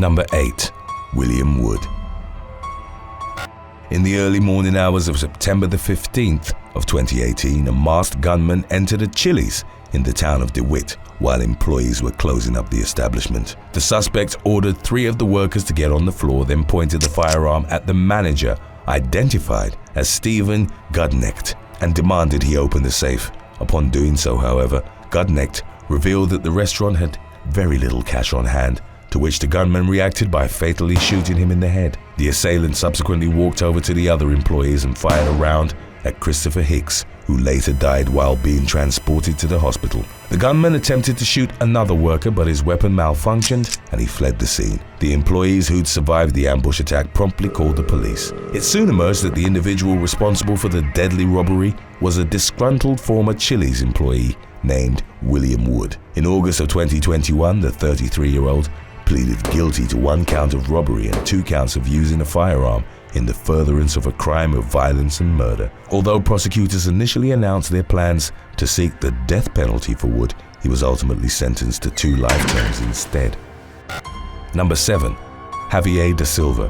Number 8. William Wood. In the early morning hours of September the 15th of 2018, a masked gunman entered a Chili's in the town of DeWitt while employees were closing up the establishment. The suspect ordered 3 of the workers to get on the floor, then pointed the firearm at the manager, identified as Stephen Gudnecht, and demanded he open the safe. Upon doing so, however, Gudnecht revealed that the restaurant had very little cash on hand, to which the gunman reacted by fatally shooting him in the head. The assailant subsequently walked over to the other employees and fired a round at Christopher Hicks, who later died while being transported to the hospital. The gunman attempted to shoot another worker, but his weapon malfunctioned and he fled the scene. The employees who'd survived the ambush attack promptly called the police. It soon emerged that the individual responsible for the deadly robbery was a disgruntled former Chili's employee named William Wood. In August of 2021, the 33-year-old pleaded guilty to 1 count of robbery and 2 counts of using a firearm in the furtherance of a crime of violence and murder. Although prosecutors initially announced their plans to seek the death penalty for Wood, he was ultimately sentenced to 2 life terms instead. Number 7. Javier Da Silva.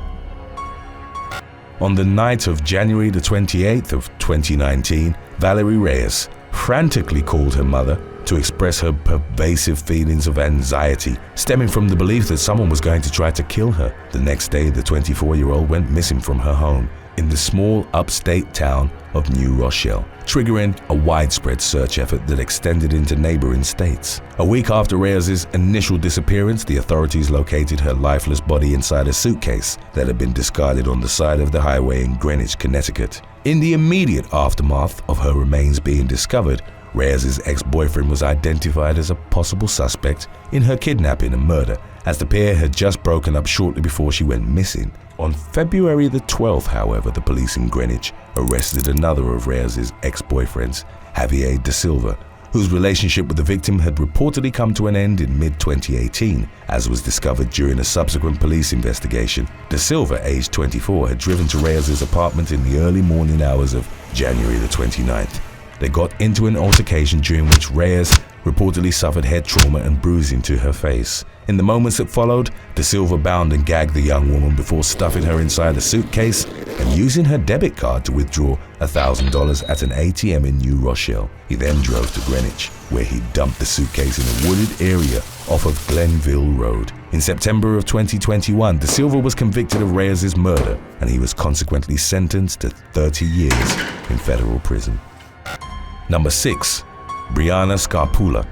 On the night of January the 28th of 2019, Valerie Reyes frantically called her mother to express her pervasive feelings of anxiety stemming from the belief that someone was going to try to kill her. The next day, the 24-year-old went missing from her home in the small upstate town of New Rochelle, triggering a widespread search effort that extended into neighboring states. A week after Reyes' initial disappearance, the authorities located her lifeless body inside a suitcase that had been discarded on the side of the highway in Greenwich, Connecticut. In the immediate aftermath of her remains being discovered, Reyes' ex-boyfriend was identified as a possible suspect in her kidnapping and murder, as the pair had just broken up shortly before she went missing. On February the 12th, however, the police in Greenwich arrested another of Reyes' ex-boyfriends, Javier Da Silva, whose relationship with the victim had reportedly come to an end in mid-2018, as was discovered during a subsequent police investigation. Da Silva, aged 24, had driven to Reyes' apartment in the early morning hours of January the 29th. They got into an altercation during which Reyes reportedly suffered head trauma and bruising to her face. In the moments that followed, Da Silva bound and gagged the young woman before stuffing her inside a suitcase and using her debit card to withdraw $1,000 at an ATM in New Rochelle. He then drove to Greenwich, where he dumped the suitcase in a wooded area off of Glenville Road. In September of 2021, Da Silva was convicted of Reyes' murder, and he was consequently sentenced to 30 years in federal prison. Number 6. Brianna Scarpula.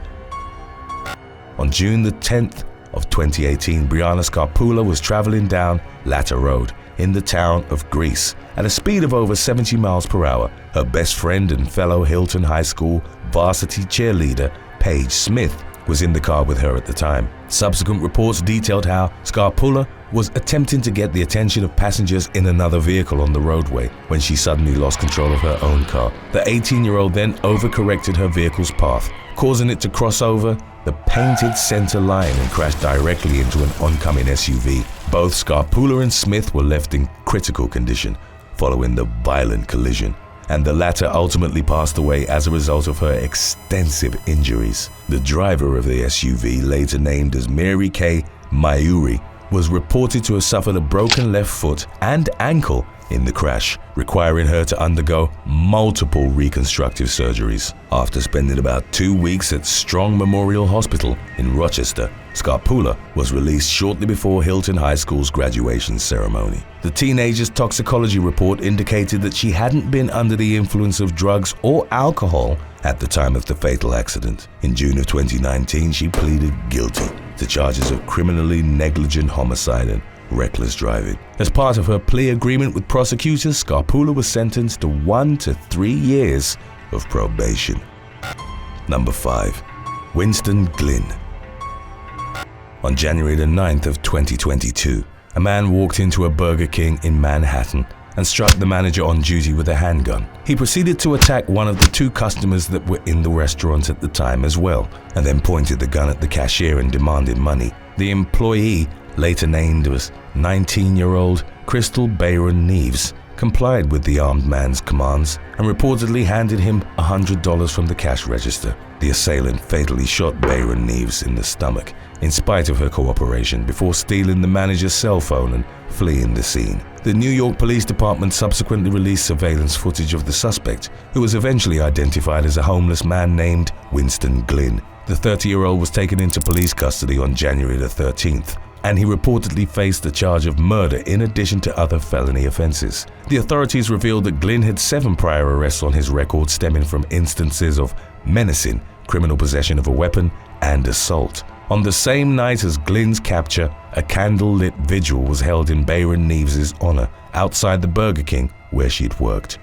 On June the 10th of 2018, Brianna Scarpula was traveling down Latta Road in the town of Greece at a speed of over 70 miles per hour. Her best friend and fellow Hilton High School varsity cheerleader, Paige Smith, was in the car with her at the time. Subsequent reports detailed how Scarpula was attempting to get the attention of passengers in another vehicle on the roadway when she suddenly lost control of her own car. The 18-year-old then overcorrected her vehicle's path, causing it to cross over the painted center line and crash directly into an oncoming SUV. Both Scarpula and Smith were left in critical condition following the violent collision, and the latter ultimately passed away as a result of her extensive injuries. The driver of the SUV, later named as Mary Kay Mayuri, was reported to have suffered a broken left foot and ankle in the crash, requiring her to undergo multiple reconstructive surgeries. After spending about 2 weeks at Strong Memorial Hospital in Rochester, Scarpula was released shortly before Hilton High School's graduation ceremony. The teenager's toxicology report indicated that she hadn't been under the influence of drugs or alcohol at the time of the fatal accident. In June of 2019, she pleaded guilty to charges of criminally negligent homicide and reckless driving. As part of her plea agreement with prosecutors, Scarpula was sentenced to 1 to 3 years of probation. Number 5. Winston Glynn. On January the 9th of 2022, a man walked into a Burger King in Manhattan and struck the manager on duty with a handgun. He proceeded to attack one of the 2 customers that were in the restaurant at the time as well, and then pointed the gun at the cashier and demanded money. The employee, later named as 19-year-old Crystal Bayron Neves, complied with the armed man's commands and reportedly handed him $100 from the cash register. The assailant fatally shot Bayron Neves in the stomach in spite of her cooperation before stealing the manager's cell phone and fleeing the scene. The New York Police Department subsequently released surveillance footage of the suspect, who was eventually identified as a homeless man named Winston Glynn. The 30-year-old was taken into police custody on January the 13th, and he reportedly faced the charge of murder in addition to other felony offenses. The authorities revealed that Glynn had 7 prior arrests on his record stemming from instances of menacing, criminal possession of a weapon, and assault. On the same night as Glynn's capture, a candle-lit vigil was held in Bayron Neves' honor outside the Burger King where she'd worked.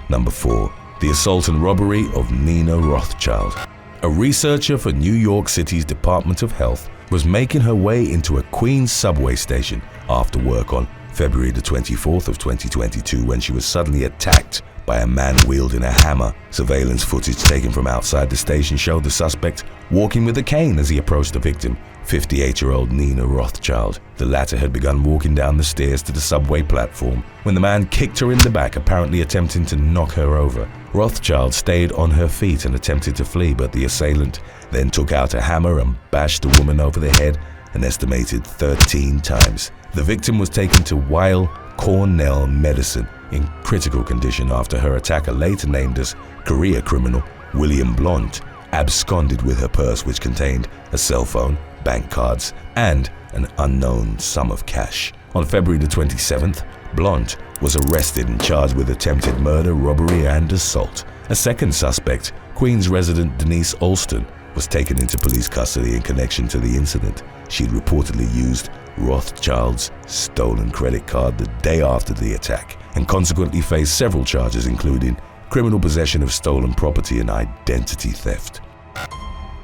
Number 4. The assault and robbery of Nina Rothschild. A researcher for New York City's Department of Health was making her way into a Queens subway station after work on February the 24th of 2022 when she was suddenly attacked by a man wielding a hammer. Surveillance footage taken from outside the station showed the suspect walking with a cane as he approached the victim, 58-year-old Nina Rothschild. The latter had begun walking down the stairs to the subway platform when the man kicked her in the back, apparently attempting to knock her over. Rothschild stayed on her feet and attempted to flee, but the assailant then took out a hammer and bashed the woman over the head an estimated 13 times. The victim was taken to Weill Cornell Medicine in critical condition after her attacker, later named as career criminal William Blount, absconded with her purse, which contained a cell phone, bank cards, and an unknown sum of cash. On February the 27th, Blount was arrested and charged with attempted murder, robbery, and assault. A second suspect, Queens resident Denise Alston, was taken into police custody in connection to the incident. She'd reportedly used Rothschild's stolen credit card the day after the attack and consequently faced several charges, including criminal possession of stolen property and identity theft.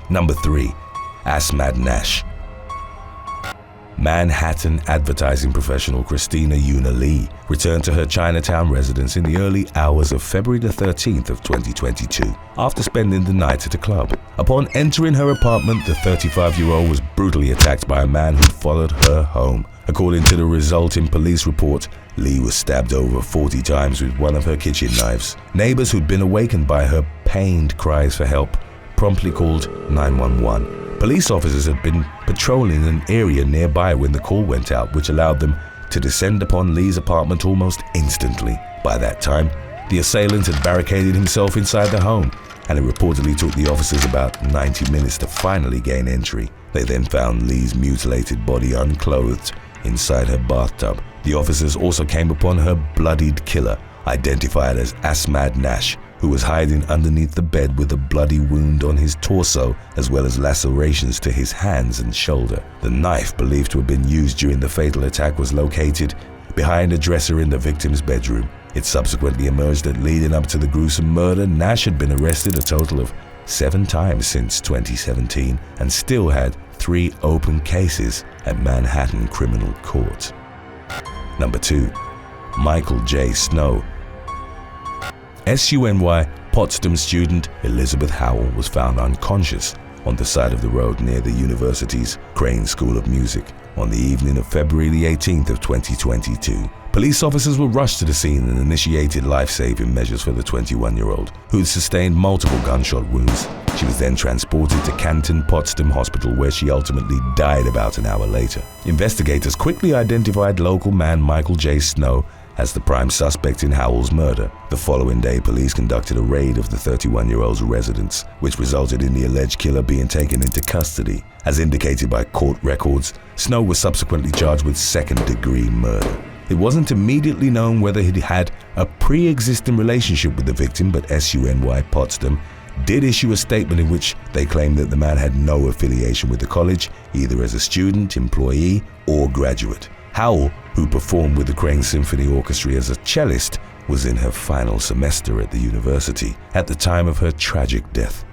Number 3. Asmad Nash. Manhattan advertising professional Christina Yuna Lee returned to her Chinatown residence in the early hours of February the 13th of 2022 after spending the night at a club. Upon entering her apartment, the 35-year-old was brutally attacked by a man who followed her home. According to the resulting police report, Lee was stabbed over 40 times with one of her kitchen knives. Neighbors who'd been awakened by her pained cries for help promptly called 911. Police officers had been patrolling an area nearby when the call went out, which allowed them to descend upon Lee's apartment almost instantly. By that time, the assailant had barricaded himself inside the home, and it reportedly took the officers about 90 minutes to finally gain entry. They then found Lee's mutilated body unclothed inside her bathtub. The officers also came upon her bloodied killer, identified as Asmad Nash, who was hiding underneath the bed with a bloody wound on his torso as well as lacerations to his hands and shoulder. The knife believed to have been used during the fatal attack was located behind a dresser in the victim's bedroom. It subsequently emerged that leading up to the gruesome murder, Nash had been arrested a total of 7 times since 2017 and still had 3 open cases at Manhattan Criminal Court. Number 2. Michael J. Snow. SUNY Potsdam student Elizabeth Howell was found unconscious on the side of the road near the university's Crane School of Music on the evening of February the 18th of 2022. Police officers were rushed to the scene and initiated life-saving measures for the 21-year-old, who had sustained multiple gunshot wounds. She was then transported to Canton Potsdam Hospital, where she ultimately died about an hour later. Investigators quickly identified local man Michael J. Snow as the prime suspect in Howell's murder. The following day, police conducted a raid of the 31-year-old's residence, which resulted in the alleged killer being taken into custody. As indicated by court records, Snow was subsequently charged with second-degree murder. It wasn't immediately known whether he had a pre-existing relationship with the victim, but SUNY Potsdam did issue a statement in which they claimed that the man had no affiliation with the college, either as a student, employee, or graduate. Howell, who performed with the Crane Symphony Orchestra as a cellist, was in her final semester at the university at the time of her tragic death.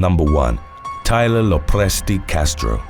Number 1. Tyler Lopresti Castro.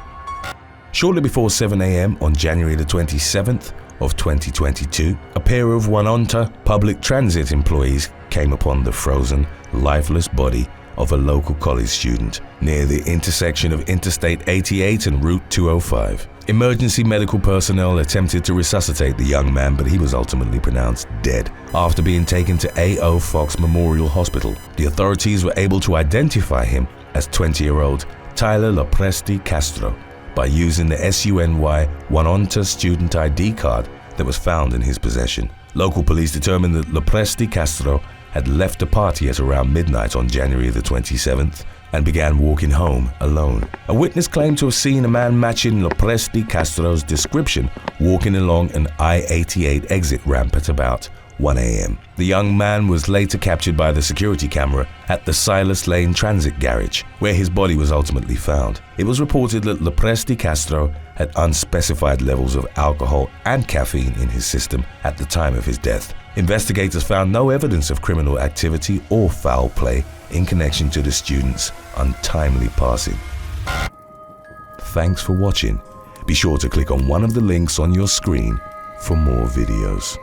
Shortly before 7 a.m. on January the 27th of 2022, a pair of Wanonta public transit employees came upon the frozen, lifeless body of a local college student near the intersection of Interstate 88 and Route 205. Emergency medical personnel attempted to resuscitate the young man, but he was ultimately pronounced dead after being taken to A.O. Fox Memorial Hospital. The authorities were able to identify him as 20-year-old Tyler Lopresti Castro by using the SUNY Wanonta student ID card that was found in his possession. Local police determined that Lopresti Castro had left the party at around midnight on January the 27th and began walking home alone. A witness claimed to have seen a man matching Lopresti Castro's description walking along an I-88 exit ramp at about 1 a.m. The young man was later captured by the security camera at the Silas Lane Transit Garage, where his body was ultimately found. It was reported that Lopresti Castro had unspecified levels of alcohol and caffeine in his system at the time of his death. Investigators found no evidence of criminal activity or foul play in connection to the student's untimely passing. Thanks for watching. Be sure to click on one of the links on your screen for more videos.